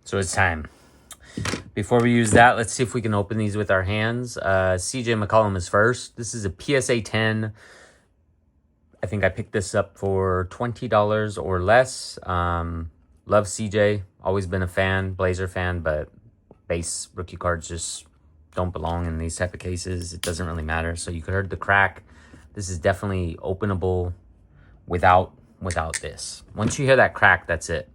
So it's time. Before we use that, let's see if we can open these with our hands. CJ McCollum is first. This is a PSA 10. I think I picked this up for $20 or less. Love CJ. Always been a fan, Blazer fan, but base rookie cards just don't belong in these type of cases. It doesn't really matter. So you could heard the crack. This is definitely openable without this. Once you hear that crack, that's it.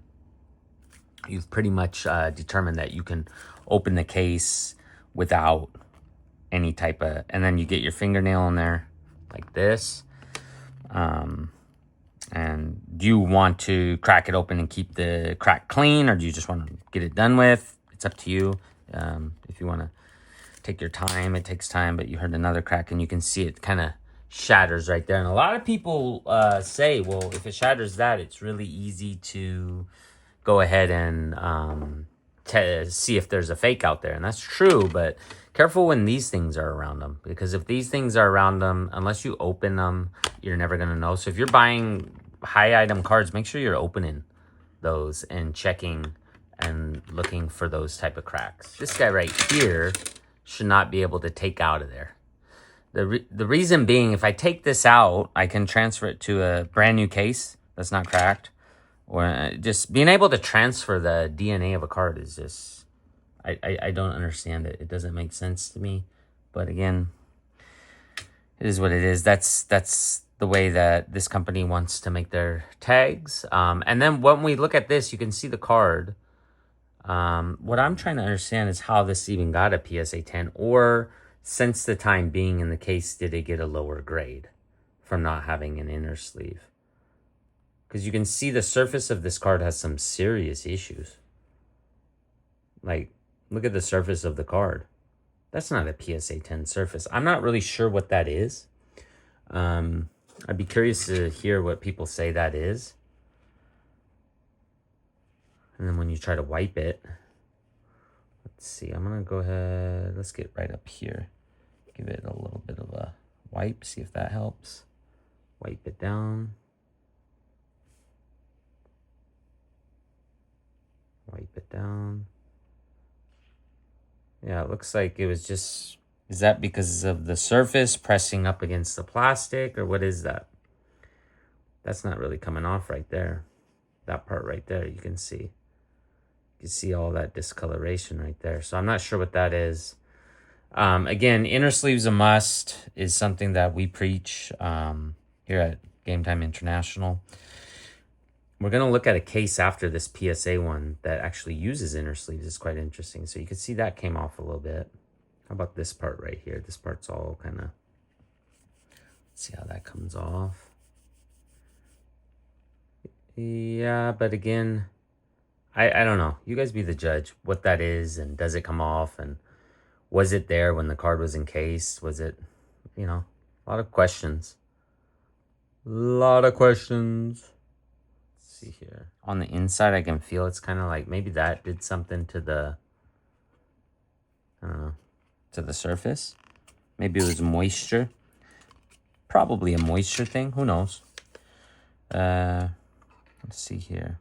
You've pretty much determined that you can open the case without any type of, and then you get your fingernail in there like this. And do you want to crack it open and keep the crack clean, or do you just want to get it done with? It's up to you. If you want to take your time, it takes time, but you heard another crack and you can see it kind of shatters right there. And a lot of people say, well, if it shatters that, it's really easy to go ahead and see if there's a fake out there. And that's true, but careful when these things are around them, because if these things are around them, unless you open them, you're never going to know. So if you're buying high item cards, make sure you're opening those and checking and looking for those type of cracks. This guy right here should not be able to take out of there. The reason being, if I take this out, I can transfer it to a brand new case that's not cracked. Or just being able to transfer the DNA of a card is just, I don't understand it. It doesn't make sense to me. But again, it is what it is. That's the way that this company wants to make their tags. And then when we look at this, you can see the card. What I'm trying to understand is how this even got a PSA 10, or since the time being in the case, did it get a lower grade from not having an inner sleeve? Because you can see the surface of this card has some serious issues. Like, look at the surface of the card. That's not a PSA 10 surface. I'm not really sure what that is. I'd be curious to hear what people say that is. And then when you try to wipe it, let's see. I'm going to go ahead. Let's get right up here. Give it a little bit of a wipe. See if that helps. Wipe it down. Wipe it down. Yeah, it looks like it was just... Is that because of the surface pressing up against the plastic, or what is that? That's not really coming off right there. That part right there, you can see. You can see all that discoloration right there. So I'm not sure what that is. Again, inner sleeves a must is something that we preach here at Game Time International. We're going to look at a case after this PSA one that actually uses inner sleeves. It's quite interesting. So you can see that came off a little bit. How about this part right here? This part's all kind of... Let's see how that comes off. Yeah, but again, I don't know. You guys be the judge what that is, and does it come off, and was it there when the card was encased? Was it, you know, a lot of questions. A lot of questions. Let's see here. On the inside, I can feel it's kind of like maybe that did something to the, I don't know, to the surface. Maybe it was moisture. Probably a moisture thing. Who knows? Let's see here.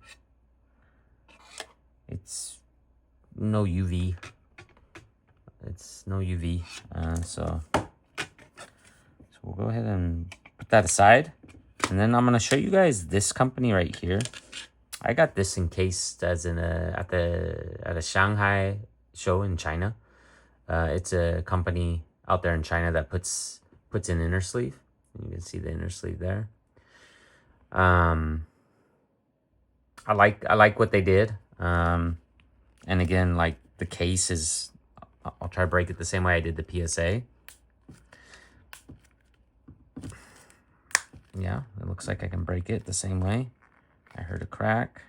It's no UV. It's no UV. So we'll go ahead and put that aside. And then I'm going to show you guys this company right here. I got this encased as in at a Shanghai show in China. It's a company out there in China that puts in inner sleeve. You can see the inner sleeve there. I like what they did. And again, like the case is, I'll try to break it the same way I did the PSA. Yeah, it looks like I can break it the same way. I heard a crack.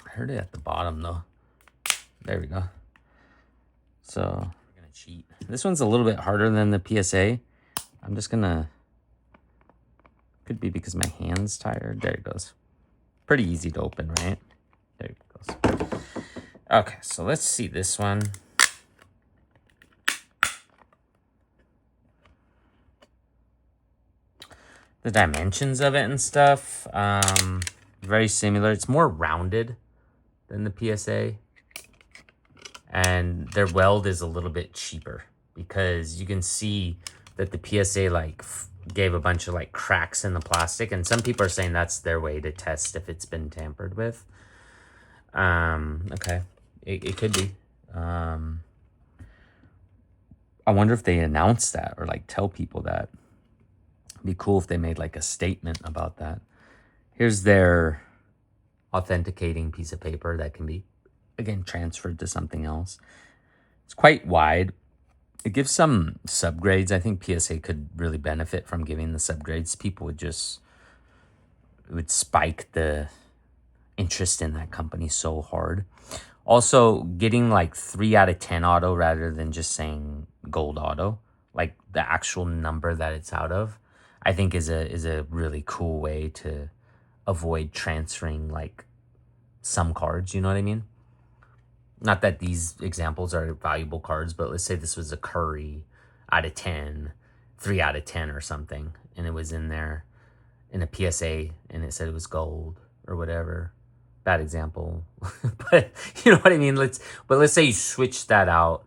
I heard it at the bottom though. There we go. So we're gonna cheat. This one's a little bit harder than the PSA. I'm just gonna, could be because my hand's tired. There it goes. Pretty easy to open, right? There it goes. Okay, so let's see this one. The dimensions of it and stuff. Very similar. It's more rounded than the PSA. And their weld is a little bit cheaper because you can see that the PSA like gave a bunch of like cracks in the plastic, and some people are saying that's their way to test if it's been tampered with. Okay, it could be. I wonder if they announce that or like tell people that. It'd be cool if they made like a statement about that. Here's their authenticating piece of paper that can be, again, transferred to something else. It's quite wide. It gives some subgrades. I think PSA could really benefit from giving the subgrades. People would just, it would spike the interest in that company so hard. Also, getting like 3 out of 10 auto rather than just saying gold auto, like the actual number that it's out of, I think is a really cool way to avoid transferring like some cards, you know what I mean? Not that these examples are valuable cards, but let's say this was a Curry out of 10, 3 out of 10 or something, and it was in there in a PSA and it said it was gold or whatever. Bad example. But you know what I mean? Let's say you switch that out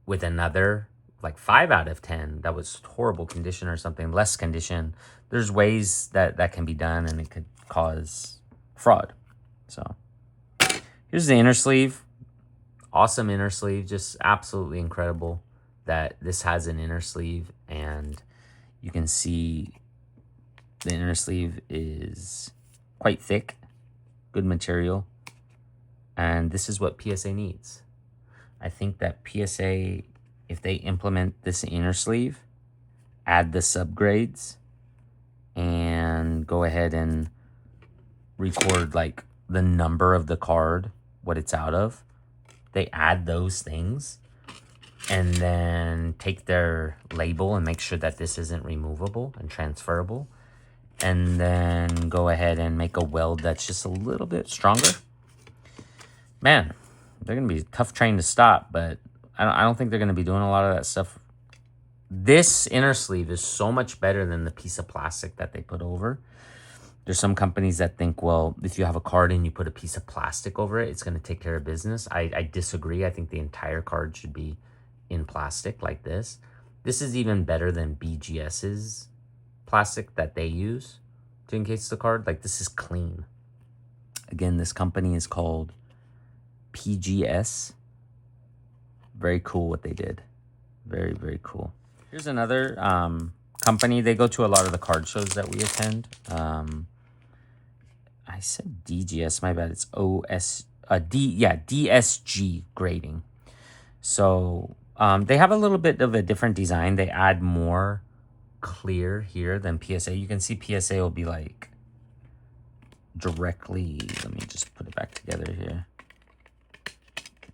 with another like 5 out of 10 that was horrible condition or something, less condition. There's ways that can be done, and it could cause fraud. So here's the inner sleeve. Awesome inner sleeve, just absolutely incredible that this has an inner sleeve, and you can see the inner sleeve is quite thick, good material, and this is what PSA needs. I think that PSA, if they implement this inner sleeve, add the subgrades, and go ahead and record like the number of the card, what it's out of, they add those things, and then take their label and make sure that this isn't removable and transferable, and then go ahead and make a weld that's just a little bit stronger. Man, they're going to be a tough train to stop, but I don't think they're going to be doing a lot of that stuff. This inner sleeve is so much better than the piece of plastic that they put over. There's some companies that think, well, if you have a card and you put a piece of plastic over it, it's going to take care of business. I disagree. I think the entire card should be in plastic like this. This is even better than BGS's plastic that they use to encase the card. Like, this is clean. Again, this company is called PGS. Very cool what they did. Very, very cool. Here's another company. They go to a lot of the card shows that we attend. I said DGS, my bad. It's DSG grading. So they have a little bit of a different design. They add more clear here than PSA. You can see PSA will be like directly, let me just put it back together here.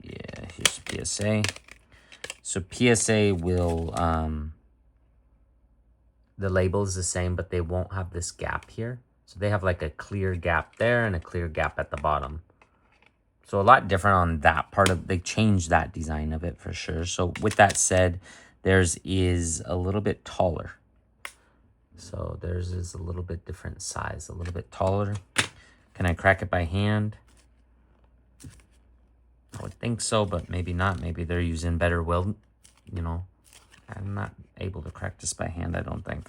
Yeah, here's PSA. So PSA will, the label is the same, but they won't have this gap here. So they have like a clear gap there and a clear gap at the bottom. So a lot different on that part of, they changed that design of it for sure. So with that said, theirs is a little bit taller. So theirs is a little bit different size, a little bit taller. Can I crack it by hand? I would think so, but maybe not. Maybe they're using better weld, you know. I'm not able to crack this by hand, I don't think.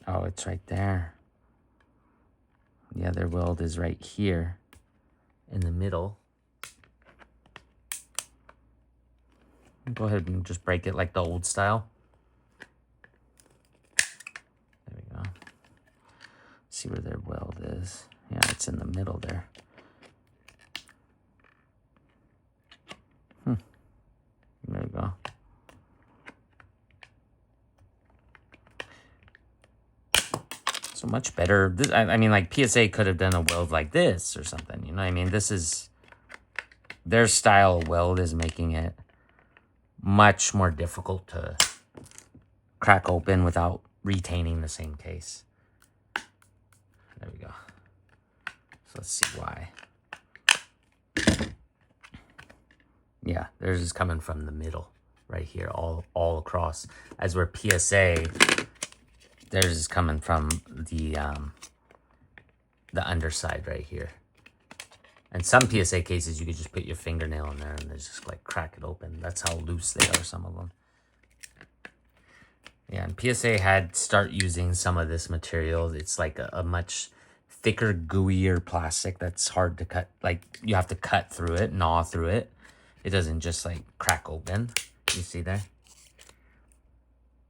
Oh, it's right there. Yeah, their weld is right here in the middle. Go ahead and just break it like the old style. There we go. See where their weld is. Yeah, it's in the middle there. There we go. So much better. This, I mean, like PSA could have done a weld like this or something. You know what I mean? This is, their style of weld is making it much more difficult to crack open without retaining the same case. There we go. So let's see why. Yeah, theirs is coming from the middle right here, all across. As where PSA, Theirs is coming from the underside right here. And some PSA cases, you could just put your fingernail in there and they just like crack it open. That's how loose they are, some of them. Yeah, and PSA had start using some of this material. It's like a much thicker, gooier plastic that's hard to cut. Like you have to cut through it, gnaw through it. It doesn't just like crack open. You see there?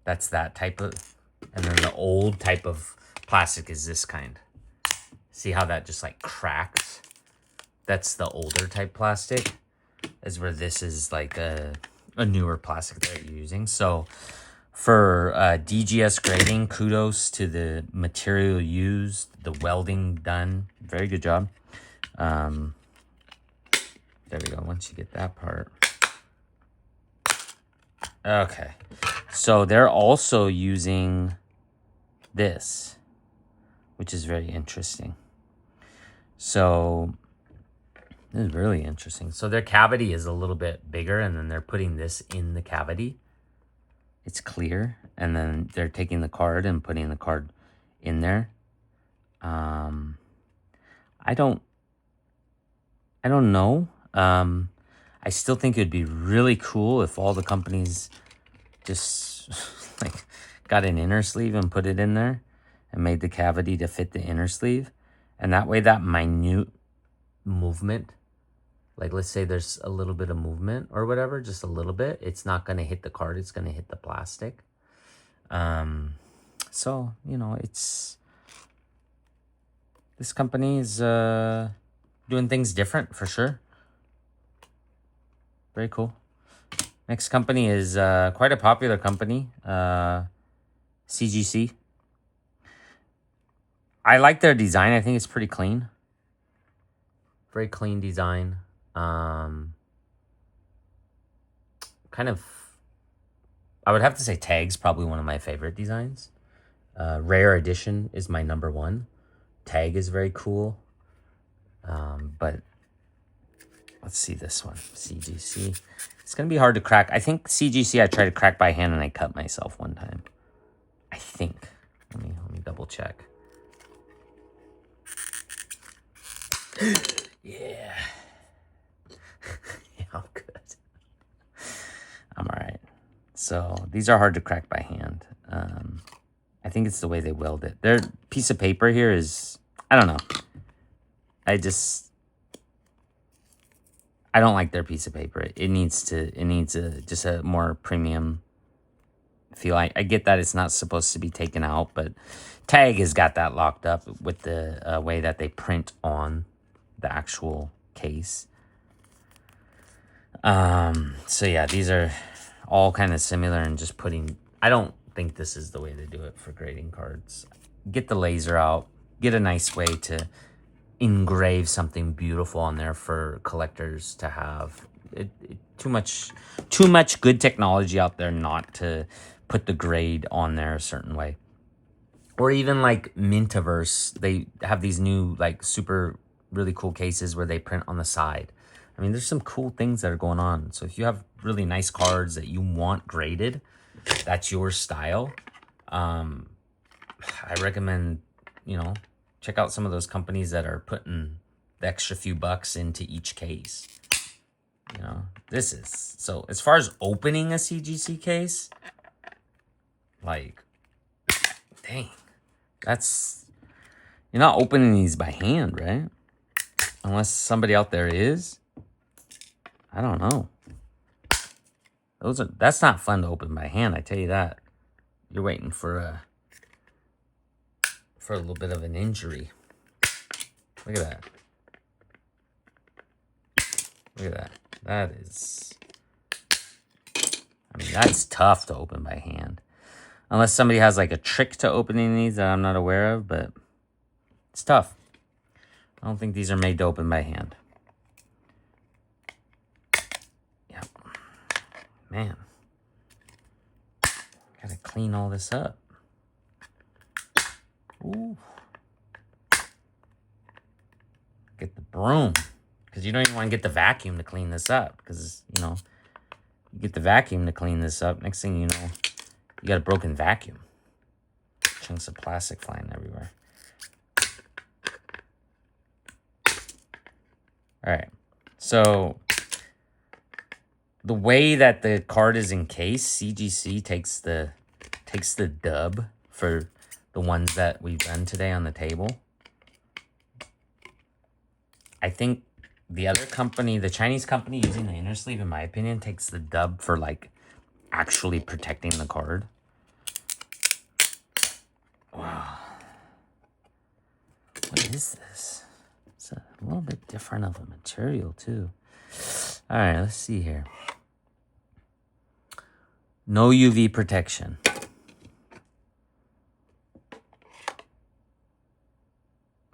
That's that type of, and then the old type of plastic is this kind. See how that just like cracks? That's the older type plastic, is where this is like a newer plastic that you're using. So for DGS grading, kudos to the material used, the welding done. Very good job. There we go. Once you get that part. Okay. So they're also using this, which is very interesting. So this is really interesting. So their cavity is a little bit bigger, and then they're putting this in the cavity. It's clear, and then they're taking the card and putting the card in there. I don't know. I still think it'd be really cool if all the companies just like got an inner sleeve and put it in there and made the cavity to fit the inner sleeve. And that way that minute movement, like let's say there's a little bit of movement or whatever, just a little bit, it's not going to hit the card, it's going to hit the plastic. So, you know, this company is doing things different for sure. Very cool. Next company is quite a popular company, CGC. I like their design. I think it's pretty clean. Very clean design. Kind of, I would have to say Tag's probably one of my favorite designs. Rare Edition is my #1. Tag is very cool. But let's see this one, CGC. It's going to be hard to crack. I think CGC I tried to crack by hand and I cut myself one time. I think. Let me double check. Yeah. Yeah, I'm good. I'm all right. So these are hard to crack by hand. I think it's the way they weld it. Their piece of paper here is, I don't know. I don't like their piece of paper. It needs just a more premium feel. I get that it's not supposed to be taken out, but Tag has got that locked up with the way that they print on the actual case. So yeah, these are all kind of similar and just putting, I don't think this is the way to do it for grading cards. Get the laser out, get a nice way to engrave something beautiful on there for collectors to have. Too much good technology out there not to put the grade on there a certain way. Or even like Mintaverse, they have these new like super really cool cases where they print on the side. I mean, there's some cool things that are going on. So if you have really nice cards that you want graded, that's your style, I recommend, you know, check out some of those companies that are putting the extra few bucks into each case. You know, this is, so as far as opening a CGC case, like, dang, that's, you're not opening these by hand, right? Unless somebody out there is. I don't know. That's not fun to open by hand, I tell you that. You're waiting for a little bit of an injury. Look at that. Look at that. That is, I mean, that's tough to open by hand. Unless somebody has like a trick to opening these that I'm not aware of, but it's tough. I don't think these are made to open by hand. Yep. Man. Gotta clean all this up. Ooh. Get the broom. Because you don't even want to get the vacuum to clean this up. Because, you know, you get the vacuum to clean this up. Next thing you know, you got a broken vacuum. Chunks of plastic flying everywhere. All right. So the way that the card is encased, CGC takes the dub for the ones that we've done today on the table. I think the other company, the Chinese company using the inner sleeve, in my opinion, takes the dub for like actually protecting the card. Wow. What is this? It's a little bit different of a material too. All right, let's see here. No UV protection.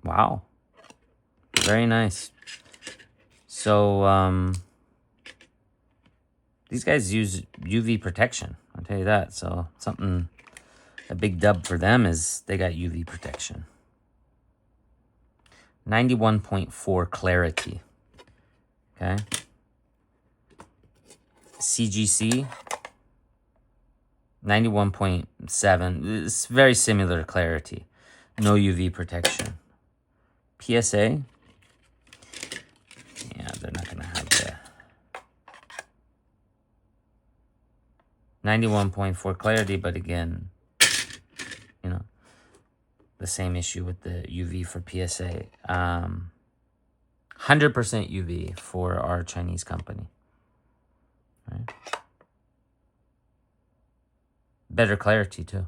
Wow. Very nice. So, these guys use UV protection. I'll tell you that. So, a big dub for them is they got UV protection. 91.4 clarity. Okay. CGC, 91.7. It's very similar clarity. No UV protection. PSA, yeah, they're not going to have the 91.4 clarity, but again, you know, the same issue with the UV for PSA. 100% UV for our Chinese company. Right? Better clarity too.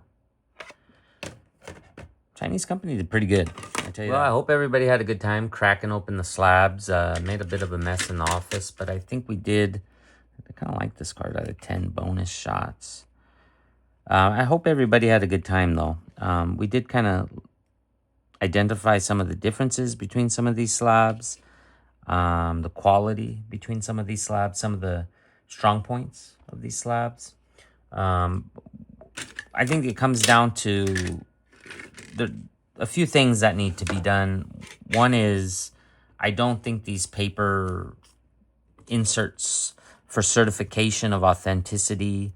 Chinese company did pretty good. I tell you that. I hope everybody had a good time cracking open the slabs. Made a bit of a mess in the office, but I think we did. I kind of like this card out of 10 bonus shots. I hope everybody had a good time though. We did kind of identify some of the differences between some of these slabs, the quality between some of these slabs, some of the strong points of these slabs. I think it comes down to a few things that need to be done. One is, I don't think these paper inserts for certification of authenticity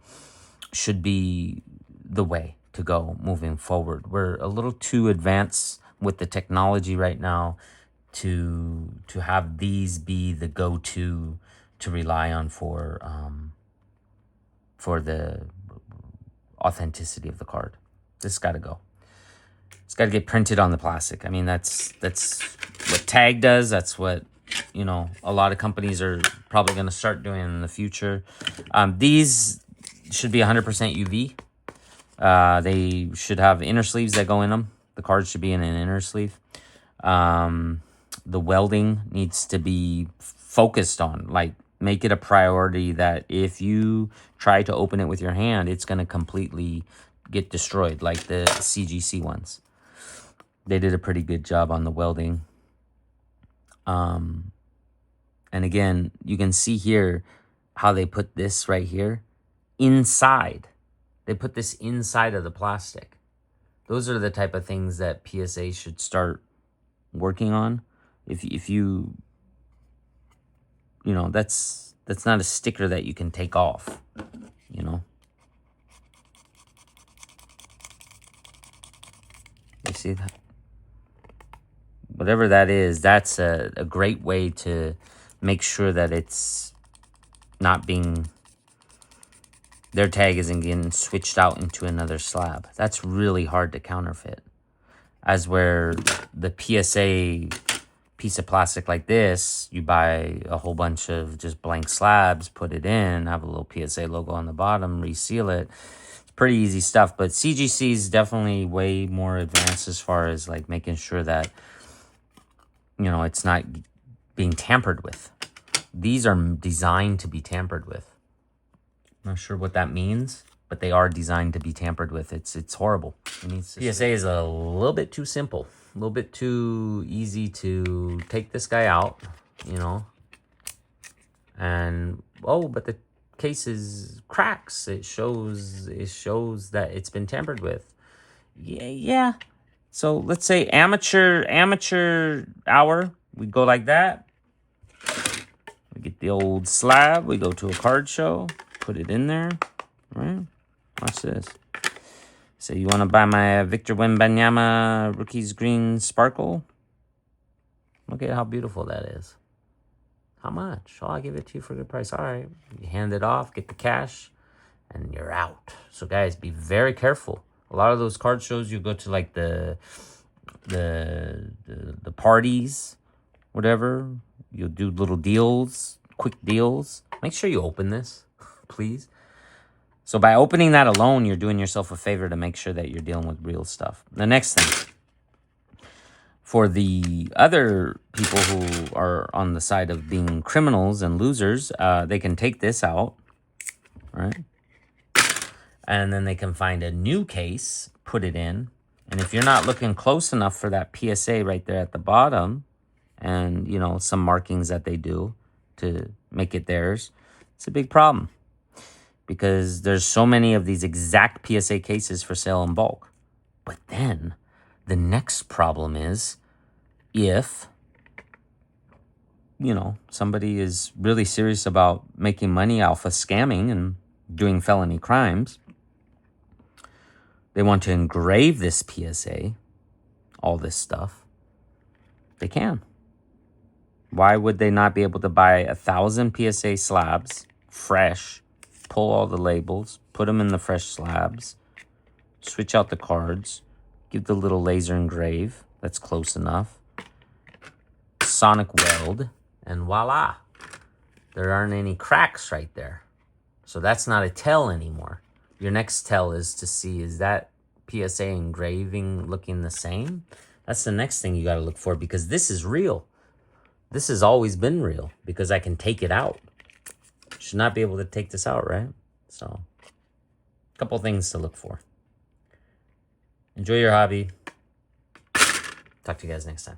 should be the way to go moving forward. We're a little too advanced with the technology right now to have these be the go-to to rely on for the authenticity of the card. This got to go. It's got to get printed on the plastic. I mean, that's what Tag does. That's what, you know, a lot of companies are probably going to start doing in the future. These should be 100% UV. They should have inner sleeves that go in them. The card should be in an inner sleeve. The welding needs to be focused on, like, make it a priority that if you try to open it with your hand, it's going to completely get destroyed, like the CGC ones. They did a pretty good job on the welding. And again, you can see here how they put this right here inside. They put this inside of the plastic. Those are the type of things that PSA should start working on. If you know, that's not a sticker that you can take off, you know. You see that? Whatever that is, that's a great way to make sure that it's not being, their tag isn't getting switched out into another slab. That's really hard to counterfeit. As where the PSA piece of plastic like this, you buy a whole bunch of just blank slabs, put it in, have a little PSA logo on the bottom, reseal it. It's pretty easy stuff, but CGC is definitely way more advanced as far as like making sure that, you know, it's not being tampered with. These are designed to be tampered with. I'm not sure what that means, but they are designed to be tampered with. It's horrible. PSA is a little bit too simple, a little bit too easy to take this guy out, you know. And but the case is cracks. It shows that it's been tampered with. Yeah. So let's say amateur hour, we go like that. We get the old slab, we go to a card show, put it in there, right? Watch this. So you want to buy my Victor Wembanyama Rookies Green Sparkle? Look at how beautiful that is. How much? Oh, I'll give it to you for a good price. All right. You hand it off, get the cash, and you're out. So guys, be very careful. A lot of those card shows, you go to like the parties, whatever. You'll do little deals, quick deals. Make sure you open this, please. So by opening that alone, you're doing yourself a favor to make sure that you're dealing with real stuff. The next thing, for the other people who are on the side of being criminals and losers, they can take this out, right? And then they can find a new case, put it in. And if you're not looking close enough for that PSA right there at the bottom, and, you know, some markings that they do to make it theirs, it's a big problem. Because there's so many of these exact PSA cases for sale in bulk. But then the next problem is if, you know, somebody is really serious about making money off of scamming and doing felony crimes, they want to engrave this PSA, all this stuff, they can. Why would they not be able to buy 1,000 PSA slabs, fresh, pull all the labels, put them in the fresh slabs, switch out the cards, give the little laser engrave, that's close enough, sonic weld, and voila. There aren't any cracks right there. So that's not a tell anymore. Your next tell is to see, is that PSA engraving looking the same? That's the next thing you got to look for, because this is real. This has always been real because I can take it out. Should not be able to take this out, right? So, a couple things to look for. Enjoy your hobby. Talk to you guys next time.